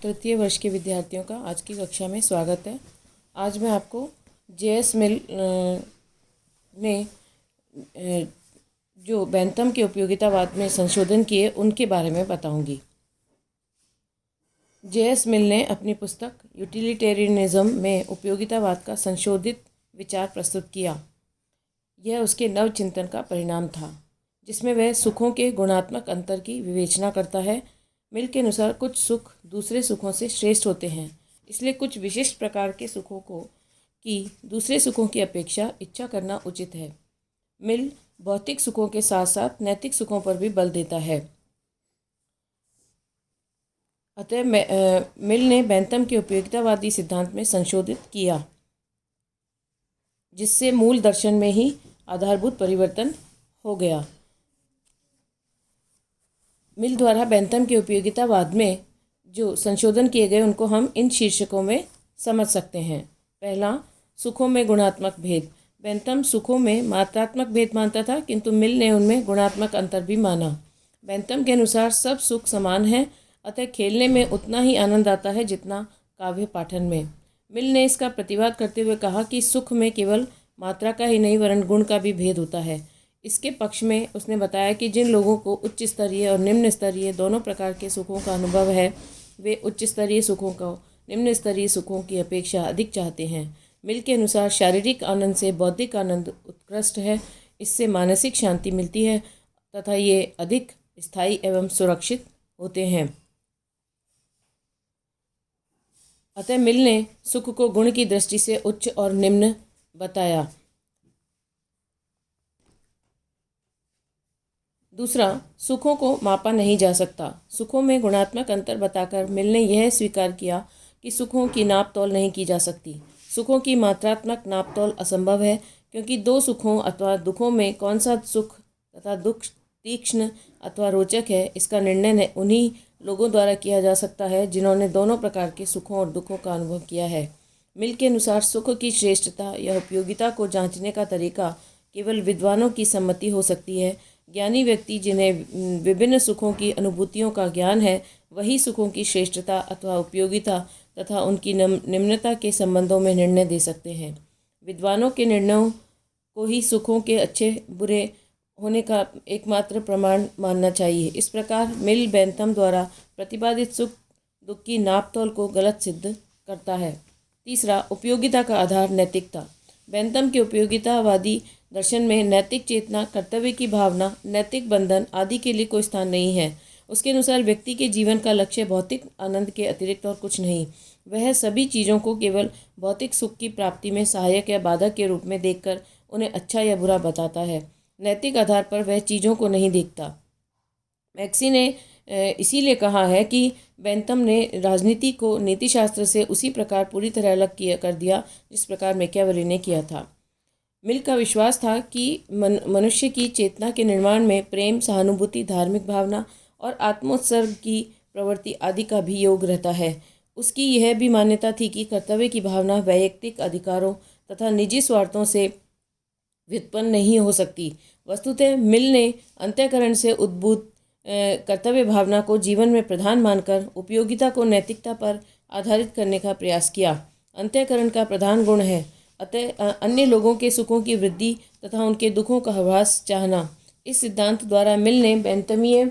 तृतीय वर्ष के विद्यार्थियों का आज की कक्षा में स्वागत है। आज मैं आपको जे.एस. मिल ने जो बेंथम के उपयोगितावाद में संशोधन किए उनके बारे में बताऊंगी। जे.एस. मिल ने अपनी पुस्तक यूटिलिटेरियनिज्म में उपयोगितावाद का संशोधित विचार प्रस्तुत किया। यह उसके नवचिंतन का परिणाम था, जिसमें वह सुखों के गुणात्मक अंतर की विवेचना करता है। मिल के अनुसार कुछ सुख दूसरे सुखों से श्रेष्ठ होते हैं, इसलिए कुछ विशिष्ट प्रकार के सुखों की दूसरे सुखों की अपेक्षा इच्छा करना उचित है। मिल भौतिक सुखों के साथ साथ नैतिक सुखों पर भी बल देता है। अतः मिल ने बेंथम के उपयोगितावादी सिद्धांत में संशोधित किया, जिससे मूल दर्शन में ही आधारभूत परिवर्तन हो गया। मिल द्वारा बेंथम के उपयोगितावाद में जो संशोधन किए गए उनको हम इन शीर्षकों में समझ सकते हैं। पहला, सुखों में गुणात्मक भेद। बेंथम सुखों में मात्रात्मक भेद मानता था, किंतु मिल ने उनमें गुणात्मक अंतर भी माना। बेंथम के अनुसार सब सुख समान हैं, अतः खेलने में उतना ही आनंद आता है जितना काव्य पाठन में। मिल ने इसका प्रतिवाद करते हुए कहा कि सुख में केवल मात्रा का ही नहीं वरन गुण का भी भेद होता है। इसके पक्ष में उसने बताया कि जिन लोगों को उच्च स्तरीय और निम्न स्तरीय दोनों प्रकार के सुखों का अनुभव है, वे उच्च स्तरीय सुखों को निम्न स्तरीय सुखों की अपेक्षा अधिक चाहते हैं। मिल के अनुसार शारीरिक आनंद से बौद्धिक आनंद उत्कृष्ट है। इससे मानसिक शांति मिलती है तथा ये अधिक स्थायी एवं सुरक्षित होते हैं। अतः मिल ने सुख को गुण की दृष्टि से उच्च और निम्न बताया। दूसरा, सुखों को मापा नहीं जा सकता। सुखों में गुणात्मक अंतर बताकर मिल ने यह स्वीकार किया कि सुखों की नाप तोल नहीं की जा सकती। सुखों की मात्रात्मक नाप तोल असंभव है, क्योंकि दो सुखों अथवा दुखों में कौन सा सुख तथा दुख तीक्ष्ण अथवा रोचक है, इसका निर्णय उन्हीं लोगों द्वारा किया जा सकता है जिन्होंने दोनों प्रकार के सुखों और दुखों का अनुभव किया है। मिल के अनुसार सुख की श्रेष्ठता या उपयोगिता को जांचने का तरीका केवल विद्वानों की सम्मति हो सकती है। ज्ञानी व्यक्ति जिन्हें विभिन्न सुखों की अनुभूतियों का ज्ञान है, वही सुखों की श्रेष्ठता अथवा उपयोगिता तथा उनकी निम्नता के संबंधों में निर्णय दे सकते हैं। विद्वानों के निर्णयों को ही सुखों के अच्छे बुरे होने का एकमात्र प्रमाण मानना चाहिए। इस प्रकार मिल बेंथम द्वारा प्रतिपादित सुख दुख की नाप तोल को गलत सिद्ध करता है। तीसरा, उपयोगिता का आधार नैतिकता। बेंथम के उपयोगितावादी दर्शन में नैतिक चेतना, कर्तव्य की भावना, नैतिक बंधन आदि के लिए कोई स्थान नहीं है। उसके अनुसार व्यक्ति के जीवन का लक्ष्य भौतिक आनंद के अतिरिक्त और कुछ नहीं। वह सभी चीज़ों को केवल भौतिक सुख की प्राप्ति में सहायक या बाधक के रूप में देखकर उन्हें अच्छा या बुरा बताता है। नैतिक आधार पर वह चीज़ों को नहीं देखता। मैक्सी ने इसीलिए कहा है कि बेंथम ने राजनीति को नीतिशास्त्र से उसी प्रकार पूरी तरह अलग कर दिया जिस प्रकार मैकियावेली ने किया था। मिल का विश्वास था कि मनुष्य की चेतना के निर्माण में प्रेम, सहानुभूति, धार्मिक भावना और आत्मोत्सर्ग की प्रवृत्ति आदि का भी योग रहता है। उसकी यह भी मान्यता थी कि कर्तव्य की भावना वैयक्तिक अधिकारों तथा निजी स्वार्थों से व्युत्पन्न नहीं हो सकती। वस्तुतः मिल ने अंतःकरण से उद्भूत कर्तव्य भावना को जीवन में प्रधान मानकर उपयोगिता को नैतिकता पर आधारित करने का प्रयास किया। अंतःकरण का प्रधान गुण है, अतः अन्य लोगों के सुखों की वृद्धि तथा उनके दुखों का ह्रास चाहना। इस सिद्धांत द्वारा मिल ने बेंथमीय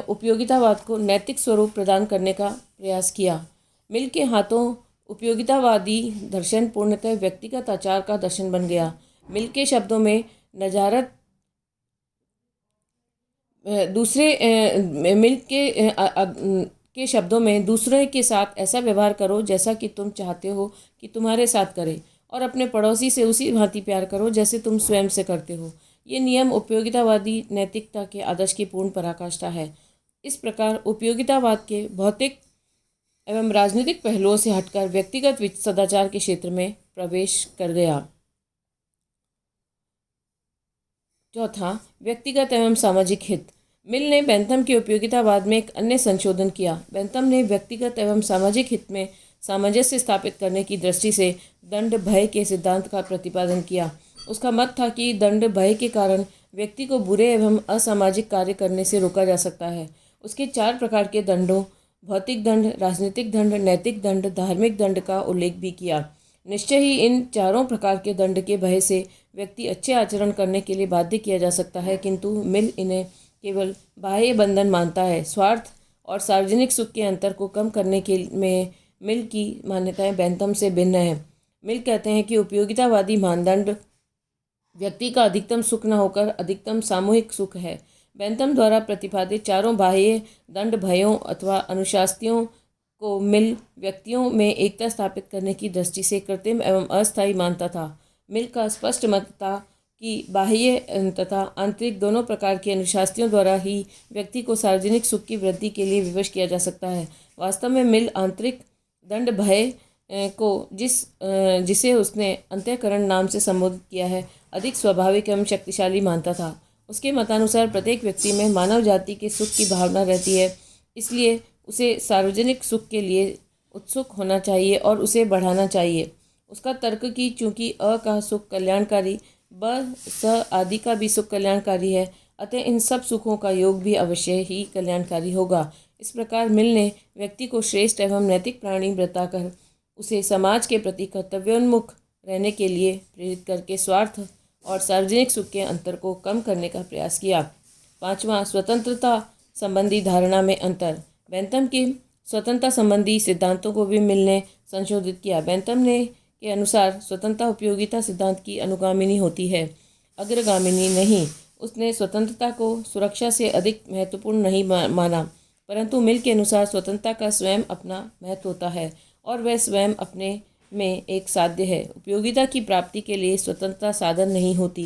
उपयोगितावाद को नैतिक स्वरूप प्रदान करने का प्रयास किया। मिल के हाथों उपयोगितावादी दर्शन पूर्णतः व्यक्तिगत आचार का दर्शन बन गया। मिल के शब्दों में नजारत के शब्दों में दूसरे के साथ ऐसा व्यवहार करो जैसा कि तुम चाहते हो कि तुम्हारे साथ करे, और अपने पड़ोसी से उसी भांति प्यार करो जैसे तुम स्वयं से करते हो। ये नियम उपयोगितावादी नैतिकता के आदर्श की पूर्ण पराकाष्ठा है। इस प्रकार उपयोगितावाद के भौतिक एवं राजनीतिक पहलुओं से हटकर व्यक्तिगत सदाचार के क्षेत्र में प्रवेश कर गया। चौथा, व्यक्तिगत एवं सामाजिक हित। मिल ने बेंथम के उपयोगितावाद में एक अन्य संशोधन किया। बेंथम ने व्यक्तिगत एवं सामाजिक हित में सामंजस्य स्थापित करने की दृष्टि से दंड भय के सिद्धांत का प्रतिपादन किया। उसका मत था कि दंड भय के कारण व्यक्ति को बुरे एवं असामाजिक कार्य करने से रोका जा सकता है। उसके 4 प्रकार के दंडों भौतिक दंड, राजनीतिक दंड, नैतिक दंड, धार्मिक दंड का उल्लेख भी किया। निश्चय ही इन चारों प्रकार के दंड के भय से व्यक्ति अच्छे आचरण करने के लिए बाध्य किया जा सकता है, किंतु मिल इन्हें केवल बाह्य बंधन मानता है। स्वार्थ और सार्वजनिक सुख के अंतर को कम करने के में मिल की मान्यताएं बेंथम से भिन्न है। मिल कहते हैं कि उपयोगितावादी मानदंड व्यक्ति का अधिकतम सुख न होकर अधिकतम सामूहिक सुख है। बेंथम द्वारा प्रतिपादित चारों बाह्य दंड भयों अथवा अनुशास्तियों को मिल व्यक्तियों में एकता स्थापित करने की दृष्टि से कृत्रिम एवं अस्थायी मानता था। मिल का स्पष्ट मत था कि बाह्य तथा आंतरिक दोनों प्रकार की अनुशास्तियों द्वारा ही व्यक्ति को सार्वजनिक सुख की वृद्धि के लिए विवश किया जा सकता है। वास्तव में मिल आंतरिक दंड भय को जिसे उसने अंतःकरण नाम से संबोधित किया है अधिक स्वाभाविक एवं शक्तिशाली मानता था। उसके मतानुसार प्रत्येक व्यक्ति में मानव जाति के सुख की भावना रहती है, इसलिए उसे सार्वजनिक सुख के लिए उत्सुक होना चाहिए और उसे बढ़ाना चाहिए। उसका तर्क कि चूंकि अ का सुख कल्याणकारी, ब स आदि का भी सुख कल्याणकारी है, अतः इन सब सुखों का योग भी अवश्य ही कल्याणकारी होगा। इस प्रकार मिल ने व्यक्ति को श्रेष्ठ एवं नैतिक प्राणी बताकर उसे समाज के प्रति कर्तव्योन्मुख रहने के लिए प्रेरित करके स्वार्थ और सार्वजनिक सुख के अंतर को कम करने का प्रयास किया। 5वां, स्वतंत्रता संबंधी धारणा में अंतर। बेंथम के स्वतंत्रता संबंधी सिद्धांतों को भी मिल ने संशोधित किया। बेंथम ने के अनुसार स्वतंत्रता उपयोगिता सिद्धांत की अनुगामिनी होती है, अग्रगामिनी नहीं। उसने स्वतंत्रता को सुरक्षा से अधिक महत्वपूर्ण नहीं माना, परंतु मिल के अनुसार स्वतंत्रता का स्वयं अपना महत्व होता है और वह स्वयं अपने में एक साध्य है। उपयोगिता की प्राप्ति के लिए स्वतंत्रता साधन नहीं होती।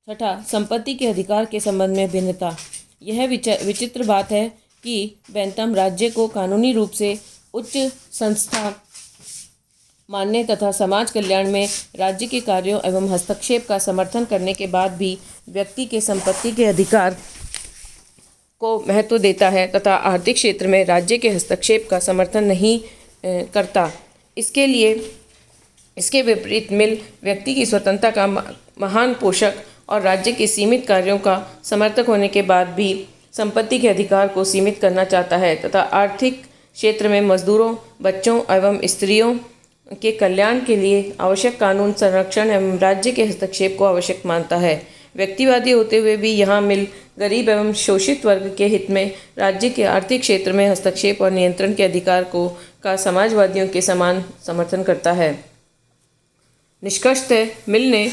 6, संपत्ति के अधिकार के संबंध में भिन्नता। यह विचित्र बात है कि बेंथम राज्य को कानूनी रूप से उच्च संस्था मानने तथा समाज कल्याण में राज्य के कार्यों एवं हस्तक्षेप का समर्थन करने के बाद भी व्यक्ति के संपत्ति के अधिकार को महत्व देता है तथा आर्थिक क्षेत्र में राज्य के हस्तक्षेप का समर्थन नहीं करता। इसके विपरीत मिल व्यक्ति की स्वतंत्रता का महान पोषक और राज्य के सीमित कार्यों का समर्थक होने के बाद भी संपत्ति के अधिकार को सीमित करना चाहता है तथा आर्थिक क्षेत्र में मजदूरों, बच्चों एवं स्त्रियों के कल्याण के लिए आवश्यक कानून संरक्षण एवं राज्य के हस्तक्षेप को आवश्यक मानता है। व्यक्तिवादी होते हुए भी यहाँ मिल गरीब एवं शोषित वर्ग के हित में राज्य के आर्थिक क्षेत्र में हस्तक्षेप और नियंत्रण के अधिकार को का समाजवादियों के समान समर्थन करता है। निष्कर्षतः मिल ने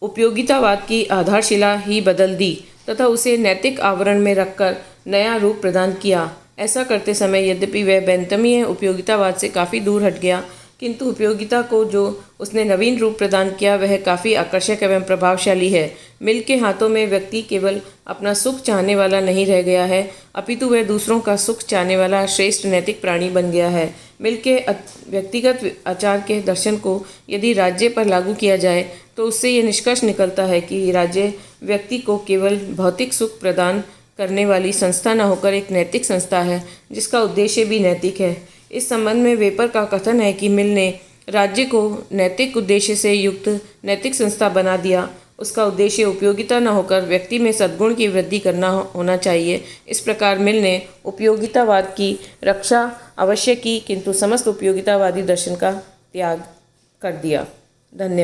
उपयोगितावाद की आधारशिला ही बदल दी तथा उसे नैतिक आवरण में रखकर नया रूप प्रदान किया। ऐसा करते समय यद्यपि वह बेंथमीय उपयोगितावाद से काफ़ी दूर हट गया, किंतु उपयोगिता को जो उसने नवीन रूप प्रदान किया वह काफ़ी आकर्षक एवं प्रभावशाली है। मिल के हाथों में व्यक्ति केवल अपना सुख चाहने वाला नहीं रह गया है, अपितु वह दूसरों का सुख चाहने वाला श्रेष्ठ नैतिक प्राणी बन गया है। मिल के व्यक्तिगत आचार के दर्शन को यदि राज्य पर लागू किया जाए तो उससे ये निष्कर्ष निकलता है कि राज्य व्यक्ति को केवल भौतिक सुख प्रदान करने वाली संस्था न होकर एक नैतिक संस्था है जिसका उद्देश्य भी नैतिक है। इस संबंध में वेपर का कथन है कि मिल ने राज्य को नैतिक उद्देश्य से युक्त नैतिक संस्था बना दिया। उसका उद्देश्य उपयोगिता न होकर व्यक्ति में सद्गुण की वृद्धि करना होना चाहिए। इस प्रकार मिल ने उपयोगितावाद की रक्षा अवश्य की, किंतु समस्त उपयोगितावादी दर्शन का त्याग कर दिया। धन्यवाद।